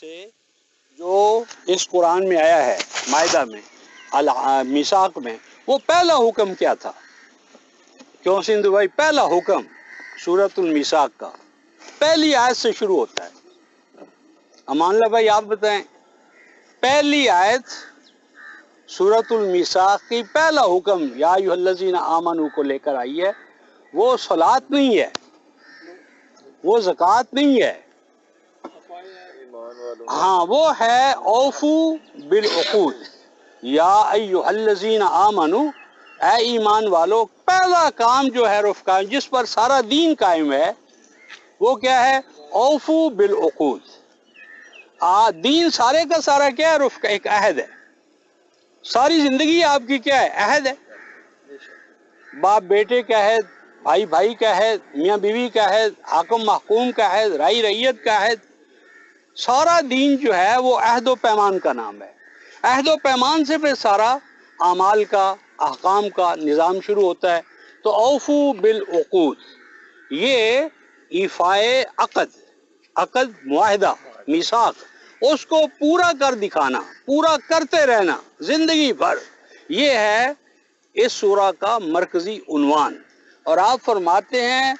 سے جو اس قرآن میں آیا ہے مائدہ میں میثاق میں، وہ پہلا حکم کیا تھا؟ کیوں سندھ بھائی؟ پہلا حکم سورۃ المیثاق کا پہلی آیت سے شروع ہوتا ہے۔ امان اللہ بھائی آپ بتائیں، پہلی آیت سورۃ المیثاق کی پہلا حکم یا ایھا الذین آمنوا کو لے کر آئی ہے۔ وہ صلاۃ نہیں ہے، وہ زکوٰۃ نہیں ہے، ہاں وہ ہے اوفو بالعقود یا ایھا الذین آمنوا، اے ایمان والو۔ پہلا کام جو ہے رفقا جس پر سارا دین قائم ہے وہ کیا ہے؟ اوفو بالعقود۔ دین سارے کا سارا کیا ہے رفقا؟ ایک عہد ہے۔ ساری زندگی آپ کی کیا ہے؟ عہد ہے۔ باپ بیٹے کا عہد، بھائی بھائی کا عہد، میاں بیوی کا عہد، حاکم محکوم کا عہد، رائی رعیت کا عہد۔ سارا دین جو ہے وہ عہد و پیمان کا نام ہے۔ عہد و پیمان سے پھر سارا اعمال کا، احکام کا نظام شروع ہوتا ہے۔ تو اوفو بالعقود یہ ایفائے عقد معاہدہ میثاق، اس کو پورا کر دکھانا، پورا کرتے رہنا زندگی بھر، یہ ہے اس سورہ کا مرکزی عنوان۔ اور آپ فرماتے ہیں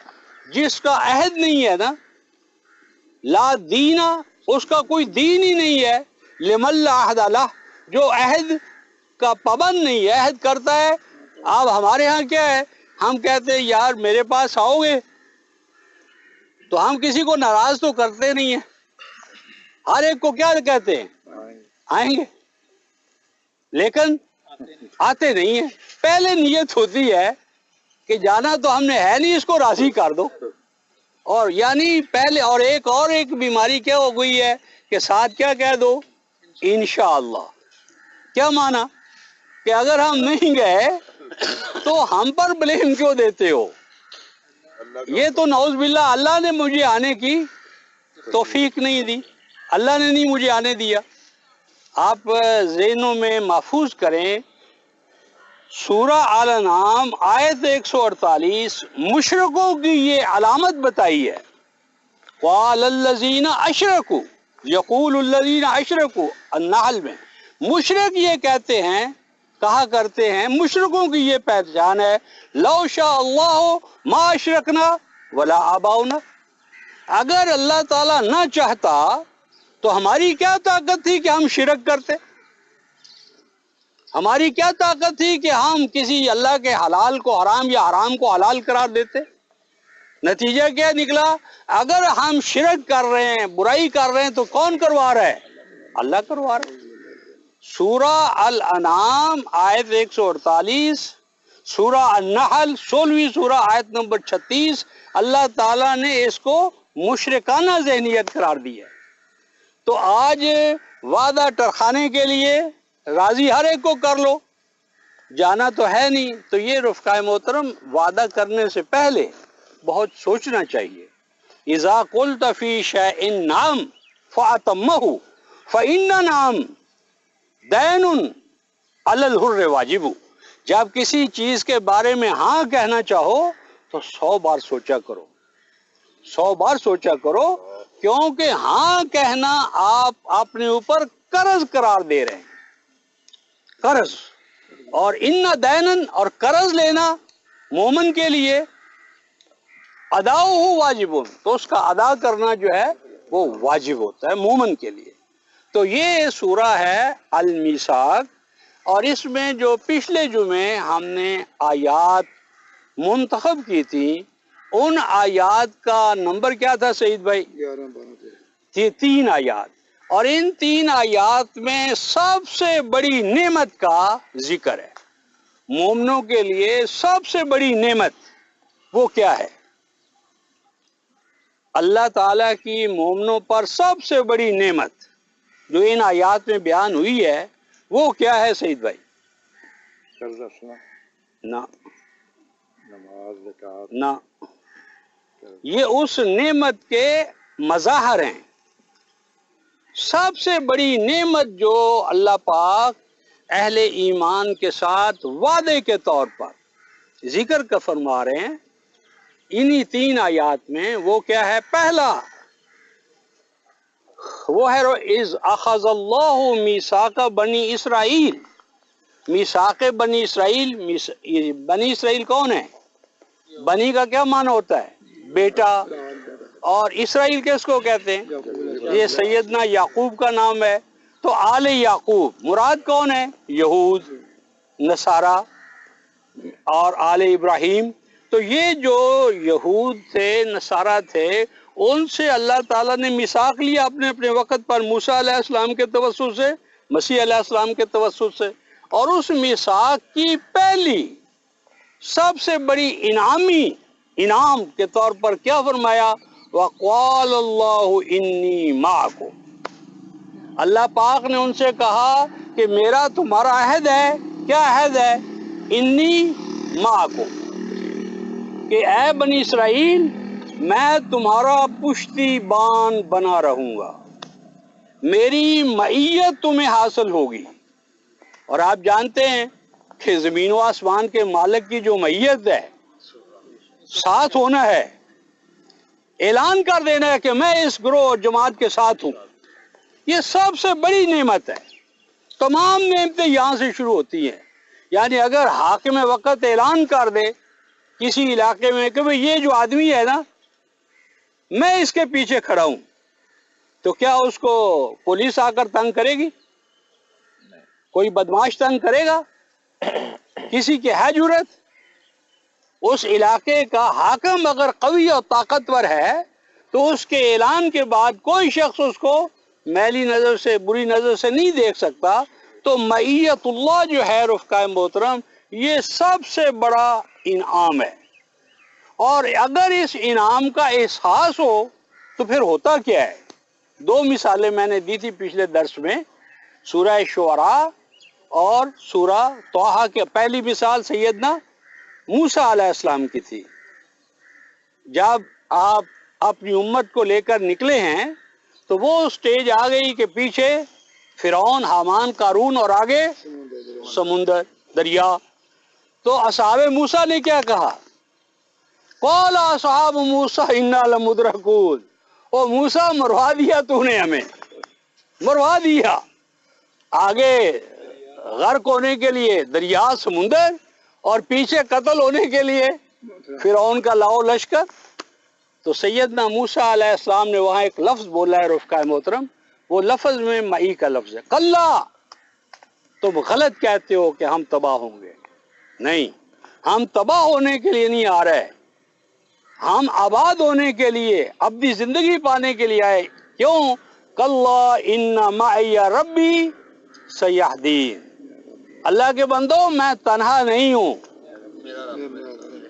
جس کا عہد نہیں ہے نا، لا دینا، اس کا کوئی دین ہی نہیں ہے، لمن لا عہد لہ، جو عہد کا پابند نہیں ہے، عہد کرتا ہے۔ اب ہمارے ہاں کیا ہے، ہم کہتے ہیں یار میرے پاس آؤ گے، تو ہم کسی کو ناراض تو کرتے نہیں ہیں، ہر ایک کو کیا کہتے ہیں؟ آئیں گے، لیکن آتے نہیں ہیں۔ پہلے نیت ہوتی ہے کہ جانا تو ہم نے ہے نہیں، اس کو راضی کر دو۔ اور یعنی پہلے ایک بیماری کیا ہو گئی ہے کہ ساتھ کیا کہہ دو؟ انشاءاللہ۔ کیا مانا کہ اگر ہم نہیں گئے تو ہم پر بلیم کیوں دیتے ہو؟ یہ تو نعوذ باللہ اللہ نے مجھے آنے کی توفیق نہیں دی، اللہ نے نہیں مجھے آنے دیا۔ آپ ذہنوں میں محفوظ کریں، سورہ آل انعام آیت 148 مشرکوں کی یہ علامت بتائی ہے۔ قال الذین اشرکوا، یقول الذین اشرکوا، النحل میں مشرک یہ کہتے ہیں، کہا کرتے ہیں، مشرکوں کی یہ پہچان ہے، لو شاء اللہ ما اشرکنا ولا آباؤنا، اگر اللہ تعالیٰ نہ چاہتا تو ہماری کیا طاقت تھی کہ ہم شرک کرتے؟ ہماری کیا طاقت تھی کہ ہم کسی اللہ کے حلال کو حرام یا حرام کو حلال قرار دیتے؟ نتیجہ کیا نکلا؟ اگر ہم شرک کر رہے ہیں، برائی کر رہے ہیں، تو کون کروا رہا ہے؟ اللہ کروا رہا ہے۔ سورہ الانعام آیت 148، سورہ النحل 16ویں سورہ آیت نمبر 36، اللہ تعالیٰ نے اس کو مشرکانہ ذہنیت قرار دی ہے۔ تو آج وعدہ ٹرخانے کے لیے راضی ہر ایک کو کر لو، جانا تو ہے نہیں۔ تو یہ رفقائے محترم، وعدہ کرنے سے پہلے بہت سوچنا چاہیے۔ اذا قلت فی شیء نعم فاتمہ فإن نعم دین علی الحر واجب، جب کسی چیز کے بارے میں ہاں کہنا چاہو تو 100 بار سوچا کرو، 100 بار سوچا کرو، کیونکہ ہاں کہنا آپ اپنے اوپر قرض قرار دے رہے ہیں، قرض۔ اور ان دینن، اور قرض لینا مومن کے لیے اداؤہ واجب، تو اس کا ادا کرنا جو ہے وہ واجب ہوتا ہے مومن کے لیے۔ تو یہ سورہ ہے المیثاق، اور اس میں جو پچھلے جمعے ہم نے آیات منتخب کی تھی، ان آیات کا نمبر کیا تھا سعید بھائی؟ 3 آیات، اور ان 3 آیات میں سب سے بڑی نعمت کا ذکر ہے۔ مومنوں کے لیے سب سے بڑی نعمت وہ کیا ہے؟ اللہ تعالیٰ کی مومنوں پر سب سے بڑی نعمت جو ان آیات میں بیان ہوئی ہے وہ کیا ہے سعید بھائی؟ نہ، نہ، یہ اس نعمت کے مظاہر ہیں۔ سب سے بڑی نعمت جو اللہ پاک اہل ایمان کے ساتھ وعدے کے طور پر ذکر کا فرما رہے ہیں انہی 3 آیات میں، وہ کیا ہے؟ پہلا، وہ ہے اذ اخذ اللہ میثاق بنی اسرائیل. میثاق بنی اسرائیل، بنی اسرائیل کون ہے؟ بنی کا کیا معنی ہوتا ہے؟ بیٹا. اور اسرائیل کس کو کہتے ہیں؟ یہ سیدنا یعقوب کا نام ہے. تو آل یعقوب مراد کون ہے؟ یہود، نصارہ اور آل ابراہیم. تو یہ جو یہود تھے، نصارہ تھے، ان سے اللہ تعالیٰ نے میثاق لیا اپنے اپنے وقت پر، موسیٰ علیہ السلام کے توسط سے، مسیح علیہ السلام کے توسط سے. اور اس میثاق کی پہلی سب سے بڑی انعام کے طور پر کیا فرمایا؟ وَقَالَ اللَّهُ إِنِّي مَعَكُمْ. اللہ پاک نے ان سے کہا کہ میرا تمہارا عہد ہے. کیا عہد ہے؟ انی معکم، کہ اے بنی اسرائیل میں تمہارا پشتی بان بنا رہوں گا، میری معیت تمہیں حاصل ہوگی. اور آپ جانتے ہیں کہ زمین و آسمان کے مالک کی جو معیت ہے، ساتھ ہونا ہے، اعلان کر دینا ہے کہ میں اس گروہ اور جماعت کے ساتھ ہوں، یہ سب سے بڑی نعمت ہے. تمام نعمتیں یہاں سے شروع ہوتی ہیں. یعنی اگر حاکم وقت اعلان کر دے کسی علاقے میں کہ یہ جو آدمی ہے نا، میں اس کے پیچھے کھڑا ہوں، تو کیا اس کو پولیس آ کر تنگ کرے گی؟ کوئی بدماش تنگ کرے گا؟ کسی کی ہے جرت؟ اس علاقے کا حاکم اگر قوی اور طاقتور ہے تو اس کے اعلان کے بعد کوئی شخص اس کو میلی نظر سے، بری نظر سے نہیں دیکھ سکتا. تو معیت اللہ جو ہے رفقائے محترم، یہ سب سے بڑا انعام ہے. اور اگر اس انعام کا احساس ہو تو پھر ہوتا کیا ہے؟ دو مثالیں میں نے دی تھی پچھلے درس میں، سورہ شعراء اور سورہ طٰہٰ کے. پہلی مثال سیدنا موسیٰ علیہ السلام کی تھی. جب آپ اپنی امت کو لے کر نکلے ہیں تو وہ سٹیج آ گئی کہ پیچھے فرعون، حامان، قارون، اور آگے سمندر، دریا. تو اصحاب موسیٰ نے کیا کہا؟ قال اصحاب موسیٰ انا لمدرکون. او موسیٰ مروا دیا تو نے، ہمیں مروا دیا. آگے غرق ہونے کے لیے دریا، سمندر، اور پیچھے قتل ہونے کے لیے فرعون کا لاؤ لشکر. تو سیدنا موسیٰ علیہ السلام نے وہاں ایک لفظ بولا ہے رفقائے محترم، وہ لفظ میں معی کا لفظ ہے. کلا، تم غلط کہتے ہو کہ ہم تباہ ہوں گے. نہیں، ہم تباہ ہونے کے لیے نہیں آ رہے، ہم آباد ہونے کے لیے، ابدی زندگی پانے کے لیے آئے. کیوں؟ کلا ان معی ربی سیہدین. اللہ کے بندو، میں تنہا نہیں ہوں،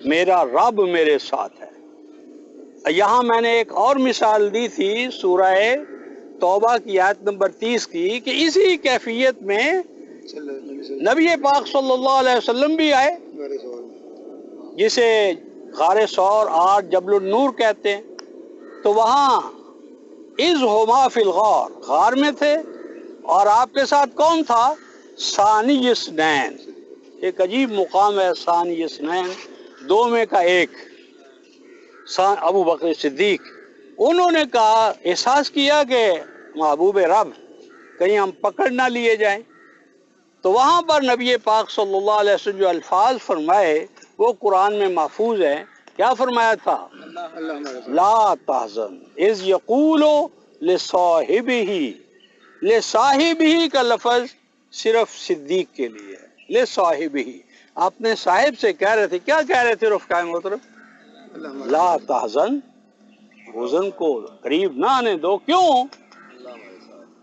میرا رب میرے ساتھ ہے. یہاں میں نے ایک اور مثال دی تھی سورہ توبہ کی آیت نمبر 30 کی، کہ اسی کیفیت میں نبی پاک صلی اللہ علیہ وسلم بھی آئے، جسے غار ثور اور جبل النور کہتے ہیں. تو وہاں اذ ہما فی الغار، غار میں تھے، اور آپ کے ساتھ کون تھا؟ ثانی اثنین. ایک عجیب مقام ہے ثانی اثنین، دو میں کا ایک، ابو بکر صدیق. انہوں نے کہا، احساس کیا کہ محبوب رب کہیں ہم پکڑ نہ لیے جائیں. تو وہاں پر نبی پاک صلی اللہ علیہ وسلم جو الفاظ فرمائے وہ قرآن میں محفوظ ہیں. کیا فرمایا تھا؟ لا تحزن اذ یقول لصاحبہ. لصاحبہ کا لفظ صرف صدیق کے لیے ہے، لصاحبہ. اپنے صاحب سے کہہ رہے تھے، کیا کہہ رہے تھے رفقائے محترم؟ لا تحزن، حزن کو قریب نہ آنے دو. کیوں؟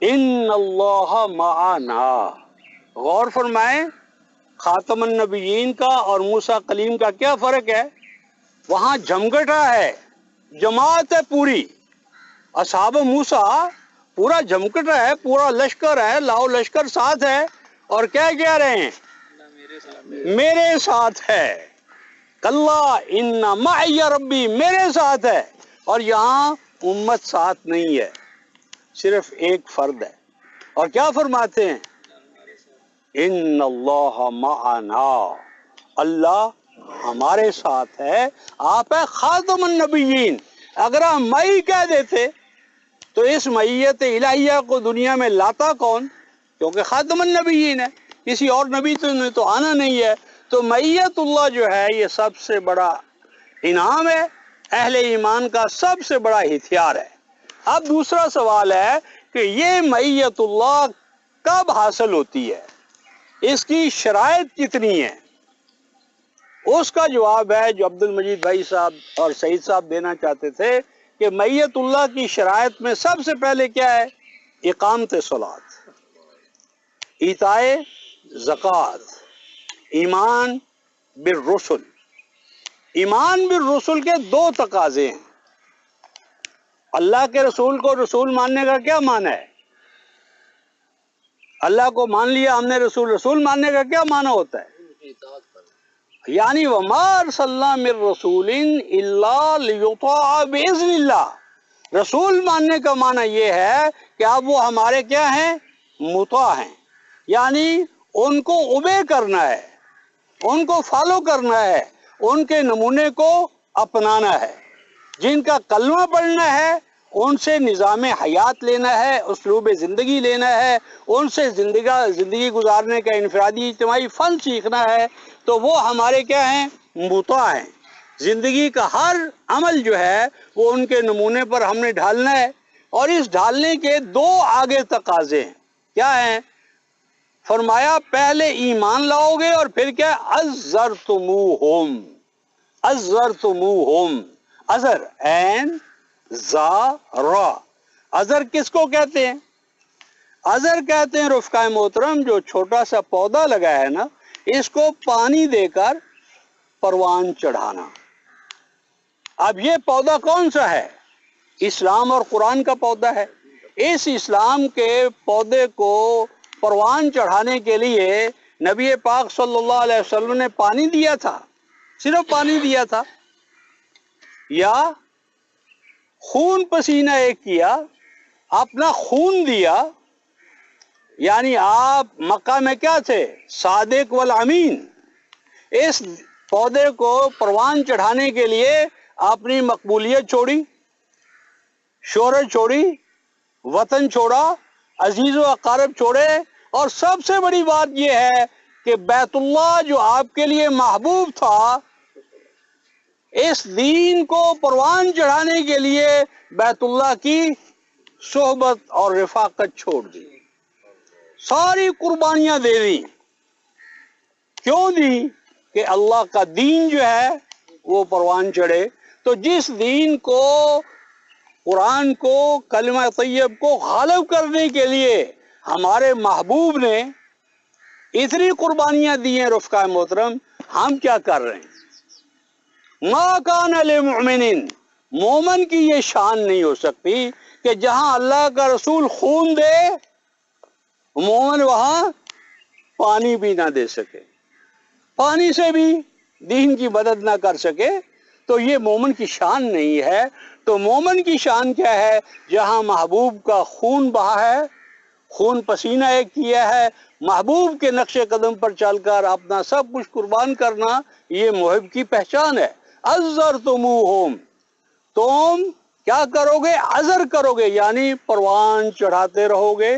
ان اللہ معنا. غور فرمائیں، خاتم النبیین کا اور موسیٰ کلیم کا کیا فرق ہے؟ وہاں جمگٹا ہے، جماعت ہے پوری. اصحاب موسیٰ پورا جمگٹا ہے، پورا لشکر ہے، لاؤ لشکر ساتھ ہے، اور کیا کہہ رہے ہیں؟ میرے ساتھ ہے. کلا ان معی ربی، میرے ساتھ ہے. اور یہاں امت ساتھ نہیں ہے، صرف ایک فرد ہے. اور کیا فرماتے ہیں؟ ان اللہ معنا، اللہ ہمارے ساتھ ہے. آپ ہے خاتم النبیین. اگر ہم مئی کہہ دیتے تو اس معیت الہیہ کو دنیا میں لاتا کون؟ کیونکہ خاتم النبیین ہے، کسی اور نبی تو آنا نہیں ہے۔ تو معیت اللہ جو ہے یہ سب سے بڑا انعام ہے، اہل ایمان کا سب سے بڑا ہتھیار ہے۔ اب دوسرا سوال ہے کہ یہ معیت اللہ کب حاصل ہوتی ہے، اس کی شرائط کتنی ہیں؟ اس کا جواب ہے جو عبد المجید بھائی صاحب اور سعید صاحب دینا چاہتے تھے کہ معیت اللہ کی شرائط میں سب سے پہلے کیا ہے؟ اقامت صلاۃ، ایتاء زکوٰۃ، ایمان بالرسل۔ ایمان بالرسل کے دو تقاضے ہیں۔ اللہ کے رسول کو رسول ماننے کا کیا معنی ہے؟ اللہ کو مان لیا ہم نے رسول ماننے کا کیا معنی ہوتا ہے؟ یعنی وما ارسلنا من رسول الا لیطاع باذن اللہ۔ رسول ماننے کا معنی یہ ہے کہ اب وہ ہمارے کیا ہیں؟ مطاع ہیں، یعنی ان کو اوبے کرنا ہے، ان کو فالو کرنا ہے، ان کے نمونے کو اپنانا ہے، جن کا کلمہ پڑھنا ہے ان سے نظام حیات لینا ہے، اسلوب زندگی لینا ہے، ان سے زندگی گزارنے کا انفرادی اجتماعی فن سیکھنا ہے، تو وہ ہمارے کیا ہیں؟ مطاع ہیں۔ زندگی کا ہر عمل جو ہے وہ ان کے نمونے پر ہم نے ڈھالنا ہے، اور اس ڈھالنے کے دو آگے تقاضے ہیں۔ کیا ہیں؟ فرمایا پہلے ایمان لاؤ گے اور پھر کیا؟ ازرتموہم، ازرتموہم، ازر عین زا را۔ ازر کس کو کہتے ہیں؟ ازر کہتے ہیں رفقائے محترم جو چھوٹا سا پودا لگا ہے نا، اس کو پانی دے کر پروان چڑھانا۔ اب یہ پودا کون سا ہے؟ اسلام اور قرآن کا پودا ہے۔ اس اسلام کے پودے کو پروان چڑھانے کے لیے نبی پاک صلی اللہ علیہ وسلم نے پانی دیا تھا، صرف پانی دیا تھا، یا خون پسینہ ایک کیا، اپنا خون دیا؟ یعنی آپ مکہ میں کیا تھے؟ صادق والامین۔ اس پودے کو پروان چڑھانے کے لیے اپنی مقبولیت چھوڑی، شہرت چھوڑی، وطن چھوڑا، عزیز و اقارب چھوڑے، اور سب سے بڑی بات یہ ہے کہ بیت اللہ جو آپ کے لیے محبوب تھا، اس دین کو پروان چڑھانے کے لیے بیت اللہ کی صحبت اور رفاقت چھوڑ دی، ساری قربانیاں دے دی۔ کیوں دی؟ کہ اللہ کا دین جو ہے وہ پروان چڑھے۔ تو جس دین کو، قرآن کو، کلمہ طیب کو غالب کرنے کے لیے ہمارے محبوب نے اتنی قربانیاں دی ہیں رفقائے محترم، ہم کیا کر رہے ہیں؟ ما کان لمؤمن، مومن کی یہ شان نہیں ہو سکتی کہ جہاں اللہ کا رسول خون دے، مومن وہاں پانی بھی نہ دے سکے، پانی سے بھی دین کی مدد نہ کر سکے، تو یہ مومن کی شان نہیں ہے۔ تو مومن کی شان کیا ہے؟ جہاں محبوب کا خون بہا ہے، خون پسینہ ایک کیا ہے، محبوب کے نقش قدم پر چل کر اپنا سب کچھ قربان کرنا، یہ محب کی پہچان ہے۔ ازرتموہم، تم کیا کرو گے؟ ازر کرو گے، یعنی پروان چڑھاتے رہو گے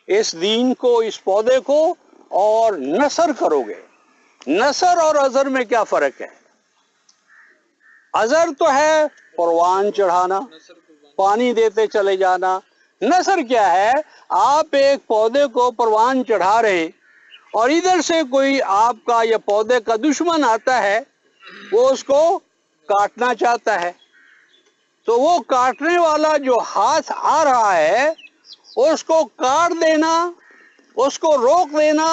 اس دین کو، اس پودے کو، اور نثر کرو گے۔ نثر اور ازر میں کیا فرق ہے؟ ازر تو ہے پروان چڑھانا، پانی دیتے چلے جانا۔ نثر کیا ہے؟ آپ ایک پودے کو پروان چڑھا رہے ہیں اور ادھر سے کوئی آپ کا یا پودے کا دشمن آتا ہے، وہ اس کو کاٹنا چاہتا ہے، تو وہ کاٹنے والا جو ہاتھ آ رہا ہے اس کو کاٹ دینا، اس کو روک دینا،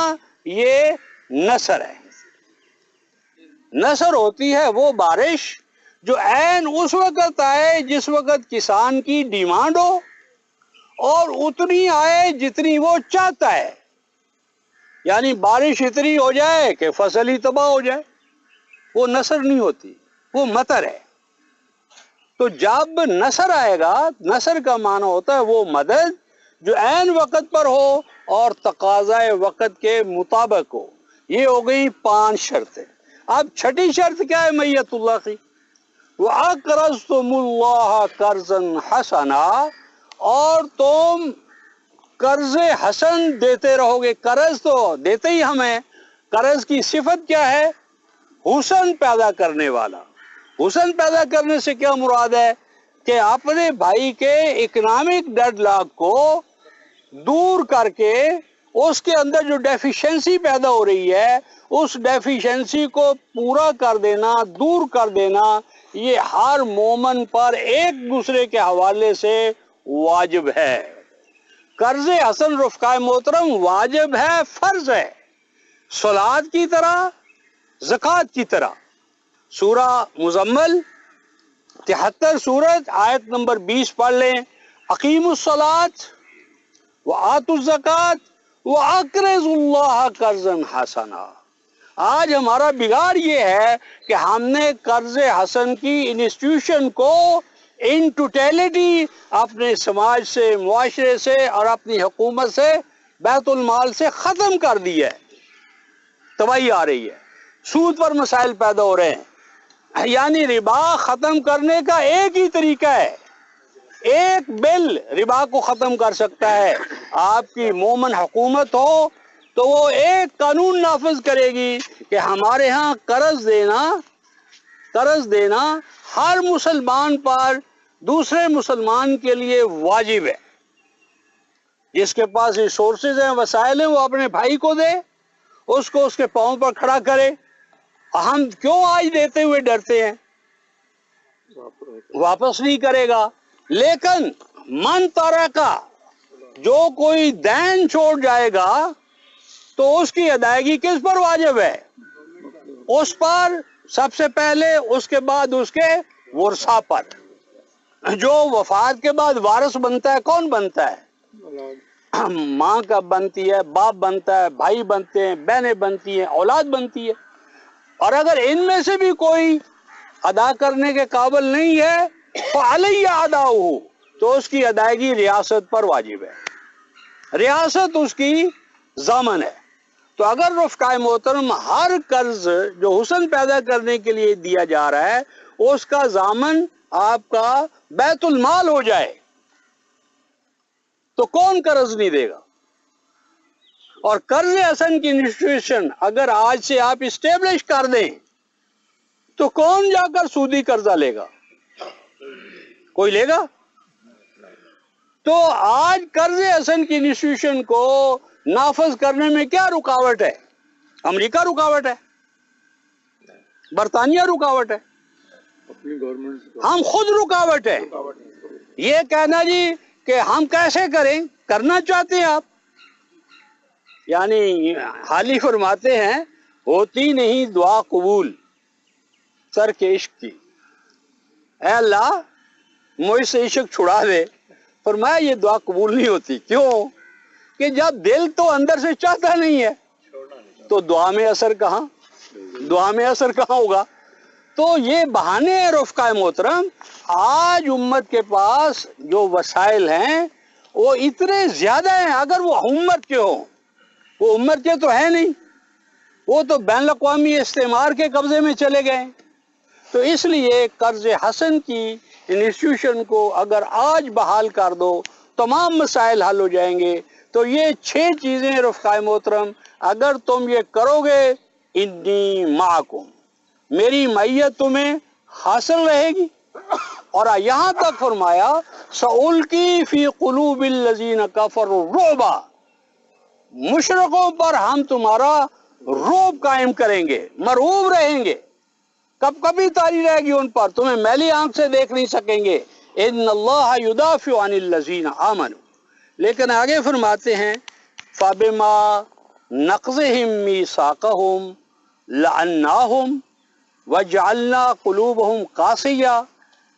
یہ نثر ہے۔ نثر ہوتی ہے وہ بارش جو عین اس وقت آئے جس وقت کسان کی ڈیمانڈ ہو، اور اتنی آئے جتنی وہ چاہتا ہے، یعنی بارش اتنی ہو جائے کہ فصل ہی تباہ ہو جائے، وہ نثر نہیں ہوتی، وہ مطر ہے۔ تو جب نثر آئے گا، نثر کا معنی ہوتا ہے وہ مدد جو عین وقت پر ہو اور تقاضائے وقت کے مطابق ہو۔ یہ ہو گئی 5 شرطیں۔ اب چھٹی شرط کیا ہے معیت اللہ کی؟ وَأَقْرَضْتُمُ اللَّهَ قَرْضًا حَسَنًا، اور تم قرض حسن دیتے رہو گے. قرض تو دیتے ہی ہمیں. قرض کی صفت کیا ہے؟ حسن پیدا کرنے والا. حسن پیدا کرنے سے کیا مراد ہے؟ کہ اپنے بھائی کے اکنامک ڈیڈ لاک کو دور کر کے اس کے اندر جو ڈیفیشنسی پیدا ہو رہی ہے اس ڈیفیشنسی کو پورا کر دینا، دور کر دینا، یہ ہر مومن پر ایک دوسرے کے حوالے سے واجب ہے. قرض حسن رفقائے محترم واجب ہے، فرض ہے، صلات کی طرح، زکوٰۃ کی طرح. سورہ مزمل 73 سورت آیت نمبر 20 پڑھ لیں. اقیموا الصلاۃ وآتوا الزکوٰۃ واقرضوا اللہ قرضا حسنا. آج ہمارا بگاڑ یہ ہے کہ ہم نے قرض حسن کی انسٹیٹیوشن کو ان ٹوٹیلٹی اپنے سماج سے، معاشرے سے اور اپنی حکومت سے، بیت المال سے ختم کر دیا ہے. تباہی آ رہی ہے، سود پر مسائل پیدا ہو رہے ہیں. یعنی ربا ختم کرنے کا ایک ہی طریقہ ہے، ایک بل ربا کو ختم کر سکتا ہے. آپ کی مومن حکومت ہو تو وہ ایک قانون نافذ کرے گی کہ ہمارے ہاں قرض دینا ہر مسلمان پر دوسرے مسلمان کے لیے واجب ہے. جس کے پاس ریسورسز ہیں، وسائل ہیں، وہ اپنے بھائی کو دے، اس کو اس کے پاؤں پر کھڑا کرے. ہم کیوں آج دیتے ہوئے ڈرتے ہیں؟ واپس نہیں کرے گا. لیکن من ترکا، جو کوئی دین چھوڑ جائے گا تو اس کی ادائیگی کس پر واجب ہے؟ اس پر سب سے پہلے، اس کے بعد اس کے ورثاء پر. جو وفات کے بعد وارث بنتا ہے کون بنتا ہے؟ ماں کا بنتی ہے، باپ بنتا ہے، بھائی بنتے ہیں، بہنیں بنتی ہیں، اولاد بنتی ہے. اور اگر ان میں سے بھی کوئی ادا کرنے کے قابل نہیں ہے فعلیہ اداؤہ، تو اس کی ادائیگی ریاست پر واجب ہے. ریاست اس کی ضامن ہے. تو اگر رفقائے محترم ہر قرض جو حسن پیدا کرنے کے لیے دیا جا رہا ہے اس کا ضامن آپ کا بیت المال ہو جائے تو کون قرض نہیں دے گا؟ اور قرض حسن کی انسٹیٹیوشن اگر آج سے آپ اسٹیبلش کر دیں تو کون جا کر سودی قرضہ لے گا؟ کوئی لے گا؟ تو آج قرض حسن کی انسٹیٹیوشن کو نافذ کرنے میں کیا رکاوٹ ہے؟ امریکہ رکاوٹ ہے، برطانیہ رکاوٹ ہے، ہم خود رکاوٹ ہے. یہ کہنا جی کہ ہم کیسے کریں، کرنا چاہتے ہیں آپ. یعنی حالی فرماتے ہیں ہوتی نہیں دعا قبول سر کے عشق کی. اے اللہ مجھ سے عشق چھڑا دے. فرمایا یہ دعا قبول نہیں ہوتی. کیوں؟ کہ جب دل تو اندر سے چاہتا نہیں ہے تو دعا میں اثر کہاں ہوگا؟ تو یہ بہانے ہیں رفقائے محترم. آج امت کے پاس جو وسائل ہیں وہ اتنے زیادہ ہیں. اگر وہ امت کے ہوں، وہ امت کے تو ہے نہیں، وہ تو بین الاقوامی استعمار کے قبضے میں چلے گئے. تو اس لیے قرض حسن کی انسٹیٹیوشن کو اگر آج بحال کر دو تمام مسائل حل ہو جائیں گے. تو یہ 6 چیزیں رفقائے محترم اگر تم یہ کرو گے، انی معکم، میری معیت تمہیں حاصل رہے گی. اور یہاں تک فرمایا سألقی فی قلوب الذین کفروا الرعب، مشرکوں پر ہم تمہارا رعب قائم کریں گے، مرعوب رہیں گے. کبھی تاری رہے گی ان پر، تمہیں میلی آنکھ سے دیکھ نہیں سکیں گے. ان اللہ یدافع عن الذین آمنوا. لیکن آگے فرماتے ہیں فَبِمَا نَقْضِهِمْ مِيثَاقَهُمْ لَعَنَّاهُمْ وَجَعَلْنَا قُلُوبَهُمْ قَاسِيَةً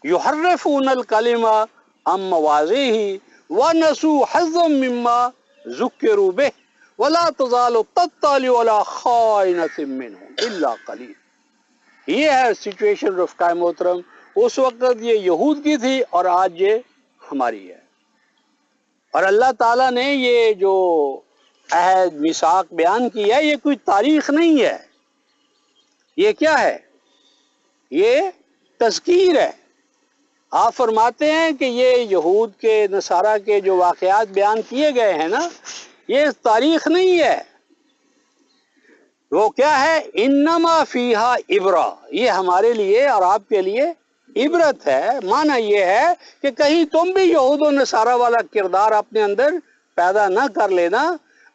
يُحَرِّفُونَ الْكَلِمَ عَن مَّوَاضِعِهِ وَنَسُوا حَظًّا مِّمَّا ذُكِّرُوا بِهِ وَلَا تَزَالُ تَطَّلِعُ عَلَىٰ خَائِنَةٍ مِّنْهُمْ إِلَّا قَلِيلٌ. یہ ہے سچویشن رفقائے محترم. اس وقت یہ یہود کی تھی اور آج یہ ہماری ہے. اور اللہ تعالیٰ نے یہ جو عہد میثاق بیان کیا ہے یہ کوئی تاریخ نہیں ہے. یہ کیا ہے؟ یہ تذکیر ہے. آپ فرماتے ہیں کہ یہ یہود کے نصارہ کے جو واقعات بیان کیے گئے ہیں نا، یہ تاریخ نہیں ہے، وہ کیا ہے؟ انما فیہا عبرہ، یہ ہمارے لیے اور آپ کے لیے عبرت ہے۔ معنی یہ ہے کہ کہیں تم بھی یہود و نصارہ والا کردار اپنے اندر پیدا نہ کر لینا،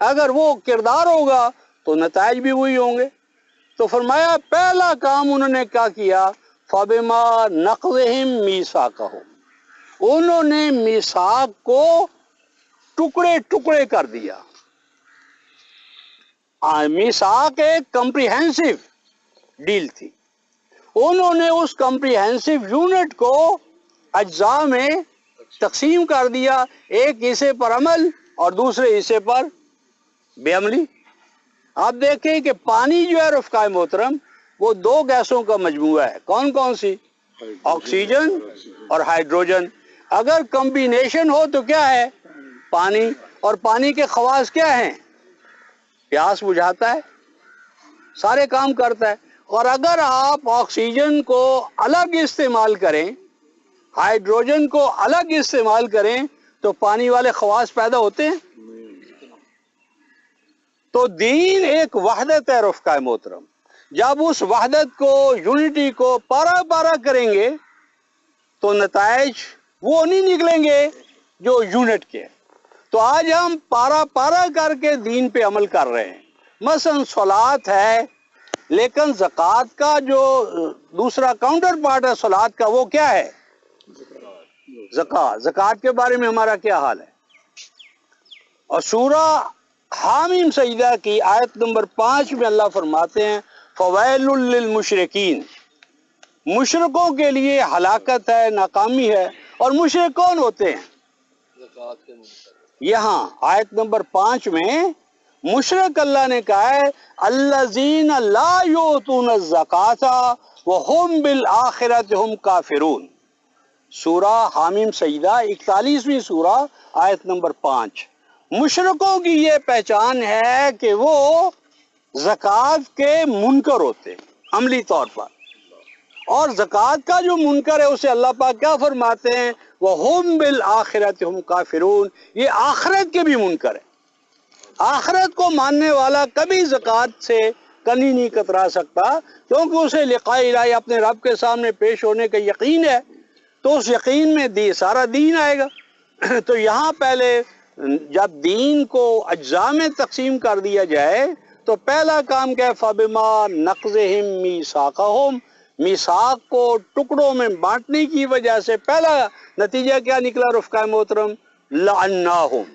اگر وہ کردار ہوگا تو نتائج بھی وہی ہوں گے۔ تو فرمایا پہلا کام انہوں نے کیا کیا؟ فَبِمَا نَقْضِهِمْ مِيثَاقَهُمْ، انہوں نے میثاق کو ٹکڑے ٹکڑے کر دیا۔ میثاق ایک کمپریہنسو ڈیل تھی، انہوں نے اس کمپریہنسو یونٹ کو اجزاء میں تقسیم کر دیا، ایک حصے پر عمل اور دوسرے حصے پر بے عملی۔ آپ دیکھیں کہ پانی جو ہے رفقائے محترم، وہ دو گیسوں کا مجموعہ ہے، کون کون سی؟ آکسیجن اور ہائیڈروجن۔ اگر کمبینیشن ہو تو کیا ہے؟ پانی۔ اور پانی کے خواص کیا ہیں؟ پیاس بجھاتا ہے، سارے کام کرتا ہے۔ اور اگر آپ آکسیجن کو الگ استعمال کریں، ہائیڈروجن کو الگ استعمال کریں، تو پانی والے خواص پیدا ہوتے ہیں؟ تو دین ایک وحدت ہے رفقائے محترم، جب اس وحدت کو، یونٹی کو پارا پارا کریں گے تو نتائج وہ نہیں نکلیں گے جو یونٹ کے۔ تو آج ہم پارا پارا کر کے دین پہ عمل کر رہے ہیں۔ مثلا صلات ہے، لیکن زکوٰۃ کا جو دوسرا کاؤنٹر پارٹ ہے صلات کا، وہ کیا ہے؟ زکوٰۃ۔ زکوٰۃ کے بارے میں ہمارا کیا حال ہے؟ اور سورہ حامیم سجدہ کی آیت نمبر 5 میں اللہ فرماتے ہیں فویل للمشرکین، مشرکوں کے لیے ہلاکت ہے، ناکامی ہے۔ اور مشرک کون ہوتے ہیں؟ یہاں آیت نمبر 5 میں مشرک اللہ نے کہا ہے الذین لا یؤتون الزکاۃ وہم بالآخرۃ ہم کافرون۔ سورہ حامیم سجدہ 41ویں سورہ آیت نمبر 5۔ مشرکوں کی یہ پہچان ہے کہ وہ زکوٰۃ کے منکر ہوتے ہیں عملی طور پر، اور زکوٰۃ کا جو منکر ہے اسے اللہ پاک کیا فرماتے ہیں؟ وَهُمْ بِالْآخِرَةِ هُمْ كَافِرُونَ، یہ آخرت کے بھی منکر ہے۔ آخرت کو ماننے والا کبھی زکوٰۃ سے کنی نہیں کترا سکتا، کیونکہ اسے لقاء الہی اپنے رب کے سامنے پیش ہونے کا یقین ہے، تو اس یقین میں سارا دین آئے گا۔ تو یہاں پہلے جب دین کو اجزاء میں تقسیم کر دیا جائے تو پہلا کام کیا ہے؟ فَبِمَا نَقْضِهِمْ مِيثَاقَهُمْ، میثاق کو ٹکڑوں میں بانٹنے کی وجہ سے پہلا نتیجہ کیا نکلا رفقائے محترم؟ لَعَنَّاهُمْ،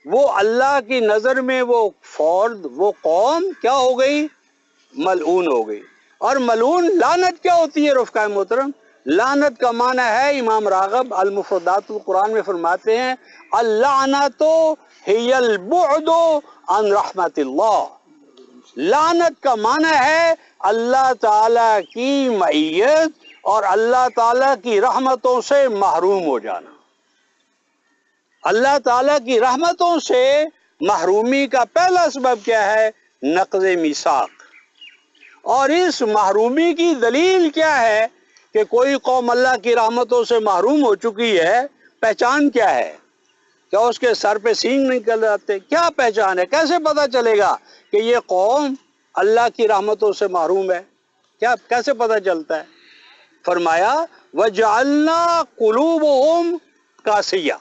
وہ اللہ کی نظر میں وہ فرد، وہ قوم کیا ہو گئی؟ ملعون ہو گئی۔ اور ملعون لعنت کیا ہوتی ہے رفقائے محترم؟ لعنت کا معنی ہے، امام راغب المفردات القرآن میں فرماتے ہیں اللعنت ہی البعد عن رحمت اللہ۔ لعنت کا معنی ہے اللہ تعالی کی معیت اور اللہ تعالی کی رحمتوں سے محروم ہو جانا۔ اللہ تعالیٰ کی رحمتوں سے محرومی کا پہلا سبب کیا ہے؟ نقض میثاق۔ اور اس محرومی کی دلیل کیا ہے کہ کوئی قوم اللہ کی رحمتوں سے محروم ہو چکی ہے؟ پہچان کیا ہے؟ کیا اس کے سر پہ سینگ نکل جاتے؟ کیا پہچان ہے؟ کیسے پتہ چلے گا کہ یہ قوم اللہ کی رحمتوں سے محروم ہے؟ کیسے پتہ چلتا ہے؟ فرمایا وَجَعَلْنَا قُلُوبُهُمْ قَاسِيَةً،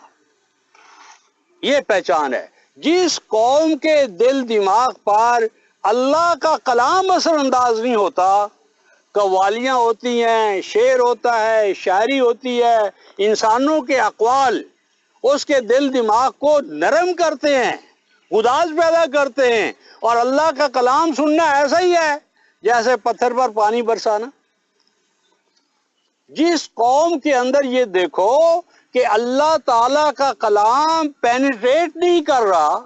یہ پہچان ہے جس قوم کے دل دماغ پر اللہ کا کلام اثر انداز نہیں ہوتا، قوالیاں ہوتی ہیں، شعر ہوتا ہے، شاعری ہوتی ہے، انسانوں کے اقوال اس کے دل دماغ کو نرم کرتے ہیں، گداز پیدا کرتے ہیں، اور اللہ کا کلام سننا ایسا ہی ہے جیسے پتھر پر پانی برسانا۔ جس قوم کے اندر یہ دیکھو کہ اللہ تعالیٰ کا کلام پینیٹریٹ نہیں کر رہا،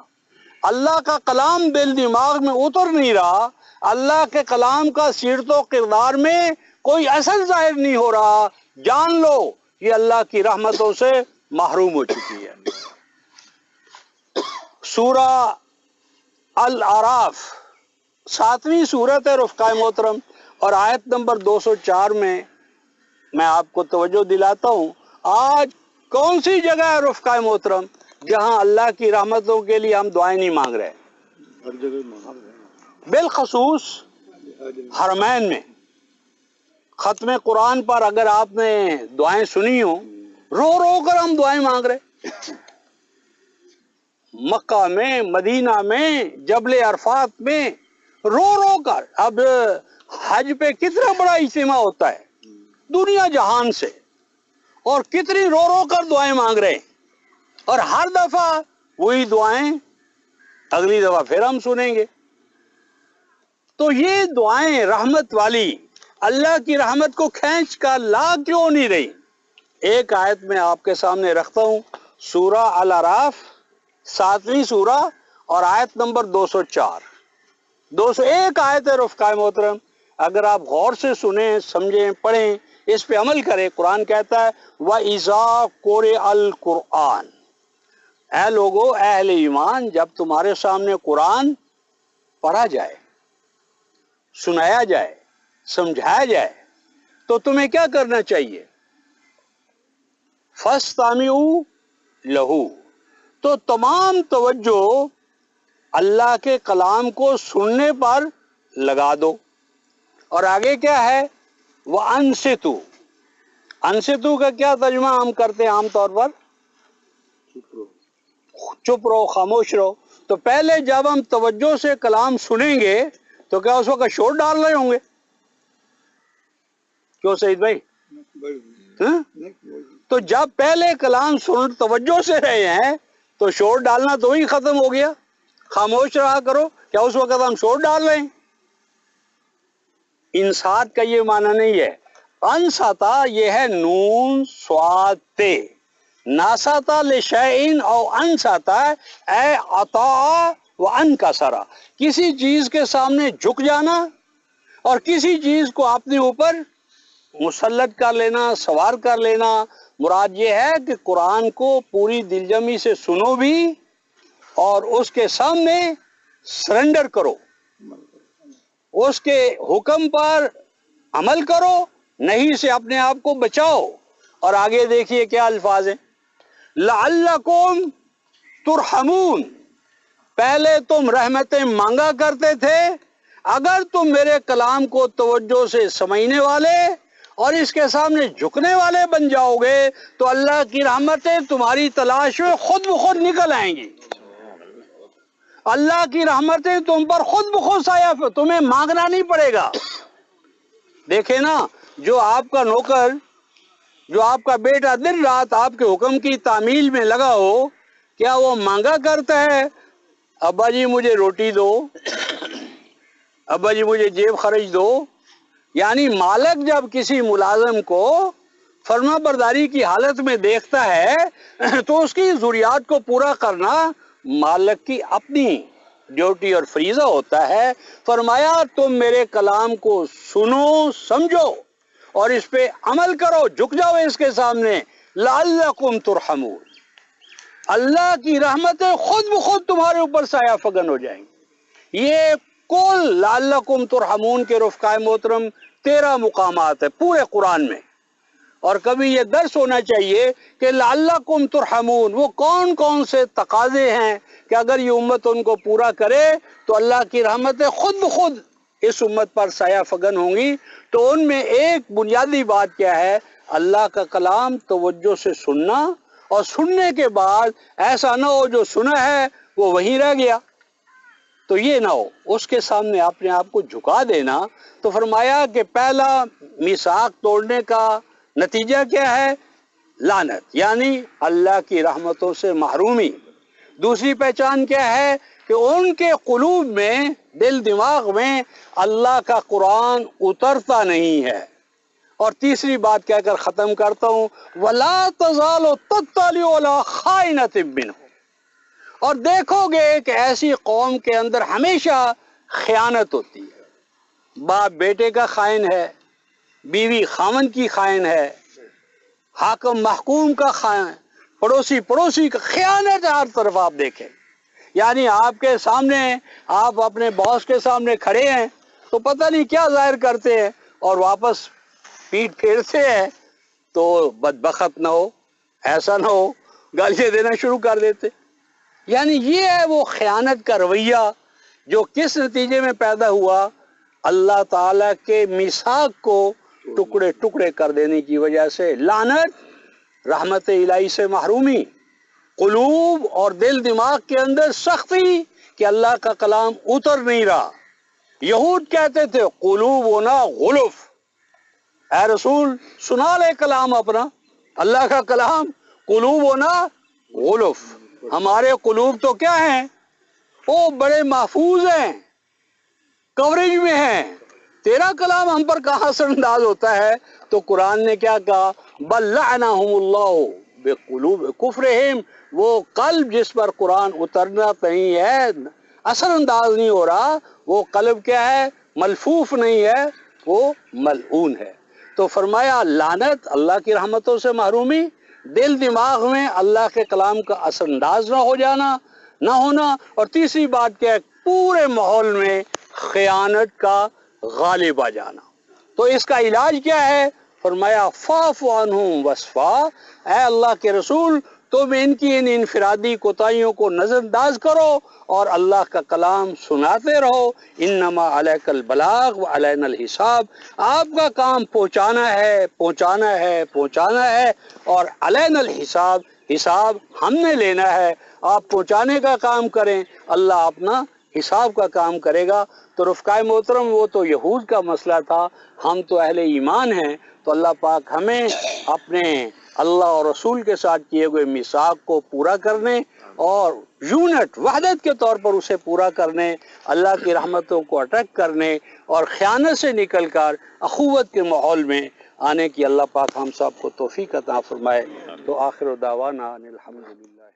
اللہ کا کلام دل دماغ میں اتر نہیں رہا، اللہ کے کلام کا سیرت و کردار میں کوئی اثر ظاہر نہیں ہو رہا، جان لو یہ اللہ کی رحمتوں سے محروم ہو چکی ہے۔ سورہ الاعراف 7ویں سورت ہے رفقائے محترم، اور آیت نمبر 204 میں میں آپ کو توجہ دلاتا ہوں، آج کون سی جگہ ہے رفقائے محترم جہاں اللہ کی رحمتوں کے لیے ہم دعائیں نہیں مانگ رہے؟ ہر جگہ مانگ رہے ہیں، بالخصوص حرمین میں ختم قرآن پر اگر آپ نے دعائیں سنی ہوں، رو رو کر ہم دعائیں مانگ رہے۔ مکہ میں، مدینہ میں، جبل عرفات میں رو رو کر۔ اب حج پہ کتنا بڑا اجتماع ہوتا ہے دنیا جہان سے، اور کتنی رو رو کر دعائیں مانگ رہے ہیں، اور ہر دفعہ وہی دعائیں اگلی دفعہ پھر ہم سنیں گے۔ تو یہ دعائیں رحمت والی اللہ کی رحمت کو کھینچ کر لا کیوں نہیں رہی؟ ایک آیت میں آپ کے سامنے رکھتا ہوں، سورہ الاعراف 7ویں سورہ اور آیت نمبر 204۔ 201 آیت ہے رفقائے محترم، اگر آپ غور سے سنیں، سمجھیں، پڑھیں، اس پہ عمل کریں۔ قرآن کہتا ہے وَإِذَا قُرِئَ الْقُرْآنُ، اے لوگو، اے اہل ایمان، جب تمہارے سامنے قرآن پڑھا جائے، سنایا جائے، سمجھایا جائے، تو تمہیں کیا کرنا چاہیے؟ فَاسْتَمِعُوا لَهُ، تو تمام توجہ اللہ کے کلام کو سننے پر لگا دو۔ اور آگے کیا ہے؟ وَأَنصِتُوا، انصتو کا کیا ترجمہ ہم کرتے ہیں عام طور پر؟ چپ رہو، خاموش رہو۔ تو پہلے جب ہم توجہ سے کلام سنیں گے تو کیا اس وقت شور ڈال رہے ہوں گے؟ کیوں سعید بھائی؟ ہاں؟ تو جب پہلے کلام سن توجہ سے رہے ہیں تو شور ڈالنا تو ہی ختم ہو گیا۔ خاموش رہا کرو، کیا اس وقت ہم شور ڈال رہے ہیں؟ انصات کا یہ معنی نہیں ہے۔ انصتا یہ ہے نون صاد تے، ناستا لشیئن او انصتا اے عطا و انکسرا، کسی چیز کے سامنے جھک جانا اور کسی چیز کو اپنے اوپر مسلط کر لینا، سوار کر لینا۔ مراد یہ ہے کہ قرآن کو پوری دلجمی سے سنو بھی اور اس کے سامنے سرنڈر کرو، اس کے حکم پر عمل کرو، نہیں سے اپنے آپ کو بچاؤ۔ اور آگے دیکھیے کیا الفاظ ہیں، لعلکم ترحمون، پہلے تم رحمتیں مانگا کرتے تھے، اگر تم میرے کلام کو توجہ سے سمجھنے والے اور اس کے سامنے جھکنے والے بن جاؤ گے تو اللہ کی رحمتیں تمہاری تلاش میں خود بخود نکل آئیں گی۔ اللہ کی رحمتیں تم پر خود بخود سایہ، تمہیں مانگنا نہیں پڑے گا۔ دیکھیں نا، جو آپ کا نوکر، جو آپ کا بیٹا دن رات آپ کے حکم کی تعمیل میں لگا ہو، کیا وہ مانگا کرتا ہے ابا جی مجھے روٹی دو، ابا جی مجھے جیب خرچ دو؟ یعنی مالک جب کسی ملازم کو فرما برداری کی حالت میں دیکھتا ہے تو اس کی ضروریات کو پورا کرنا مالک کی اپنی ڈیوٹی اور فریضہ ہوتا ہے۔ فرمایا تم میرے کلام کو سنو، سمجھو اور اس پہ عمل کرو، جھک جاؤ اس کے سامنے، لعلکم ترحمون، اللہ کی رحمتیں خود بخود تمہارے اوپر سایہ فگن ہو جائیں گی۔ یہ کل لعلکم ترحمون کے رفقائے محترم 13 مقامات ہے پورے قرآن میں، اور کبھی یہ درس ہونا چاہیے کہ لعلکم ترحمون وہ کون کون سے تقاضے ہیں کہ اگر یہ امت ان کو پورا کرے تو اللہ کی رحمتیں خود بخود اس امت پر سایہ فگن ہوں گی۔ تو ان میں ایک بنیادی بات کیا ہے؟ اللہ کا کلام توجہ سے سننا، اور سننے کے بعد ایسا نہ ہو جو سنا ہے وہ وہیں رہ گیا، تو یہ نہ ہو، اس کے سامنے اپنے آپ کو جھکا دینا۔ تو فرمایا کہ پہلا میثاق توڑنے کا نتیجہ کیا ہے؟ لعنت، یعنی اللہ کی رحمتوں سے محرومی۔ دوسری پہچان کیا ہے؟ کہ ان کے قلوب میں، دل دماغ میں اللہ کا قرآن اترتا نہیں ہے۔ اور تیسری بات کہہ کر ختم کرتا ہوں، وَلَا تَزَالُ تَطَّلِعُ عَلَىٰ خَائِنَةٍ مِّنْهُمْ، اور دیکھو گے کہ ایسی قوم کے اندر ہمیشہ خیانت ہوتی ہے۔ باپ بیٹے کا خائن ہے، بیوی خاوند کی خائن ہے، حاکم محکوم کا خائن، پڑوسی کا خیانت ہے، ہر طرف آپ دیکھیں۔ یعنی آپ کے سامنے، آپ اپنے باس کے سامنے کھڑے ہیں تو پتہ نہیں کیا ظاہر کرتے ہیں اور واپس پیٹ پھیرتے ہیں تو بدبخت نہ ہو، ایسا نہ ہو گالیاں دینا شروع کر دیتے. یعنی یہ ہے وہ خیانت کا رویہ جو کس نتیجے میں پیدا ہوا؟ اللہ تعالیٰ کے میثاق کو ٹکڑے ٹکڑے کر دینے کی وجہ سے. لعنت، رحمت الہی سے محرومی، قلوب اور دل دماغ کے اندر سختی کہ اللہ کا کلام اتر نہیں رہا. یہود کہتے تھے قلوبنا غلف، اے رسول سنا لے کلام اپنا، اللہ کا کلام. قلوبنا غلف، ہمارے قلوب تو کیا ہیں؟ وہ بڑے محفوظ ہیں، کوریج میں ہیں، تیرا کلام ہم پر کہاں اثر انداز ہوتا ہے؟ تو قرآن نے کیا کہا؟ بل لعنہم اللہ بقلوب کفرہم، وہ قلب جس پر قرآن اترنا نہیں ہے، اثر انداز نہیں ہو رہا، وہ قلب کیا ہے؟ ملفوف نہیں ہے، وہ ملعون ہے. تو فرمایا لعنت، اللہ کی رحمتوں سے محرومی، دل دماغ میں اللہ کے کلام کا اثر انداز نہ ہو جانا، نہ ہونا، اور تیسری بات کیا ہے؟ پورے ماحول میں خیانت کا غالب آ جانا. تو اس کا علاج کیا ہے؟ فرمایا فاعف عنہم واصفا، اے اللہ کے رسول تم ان کی ان انفرادی کوتاہیوں کو نظر انداز کرو اور اللہ کا کلام سناتے رہو. انما علیک البلاغ وعلینا الحساب، آپ کا کام پہنچانا ہے، پہنچانا ہے، پہنچانا ہے، اور علینا الحساب، حساب ہم نے لینا ہے. آپ پہنچانے کا کام کریں، اللہ اپنا حساب کا کام کرے گا. تو رفقائے محترم، وہ تو یہود کا مسئلہ تھا، ہم تو اہل ایمان ہیں، تو اللہ پاک ہمیں اپنے اللہ اور رسول کے ساتھ کیے ہوئے میثاق کو پورا کرنے اور یونٹ وحدت کے طور پر اسے پورا کرنے، اللہ کی رحمتوں کو اٹیک کرنے اور خیانت سے نکل کر اخوت کے ماحول میں آنے کی اللہ پاک ہم سب کو توفیق عطا فرمائے. تو آخر دعوانا ان الحمدللہ.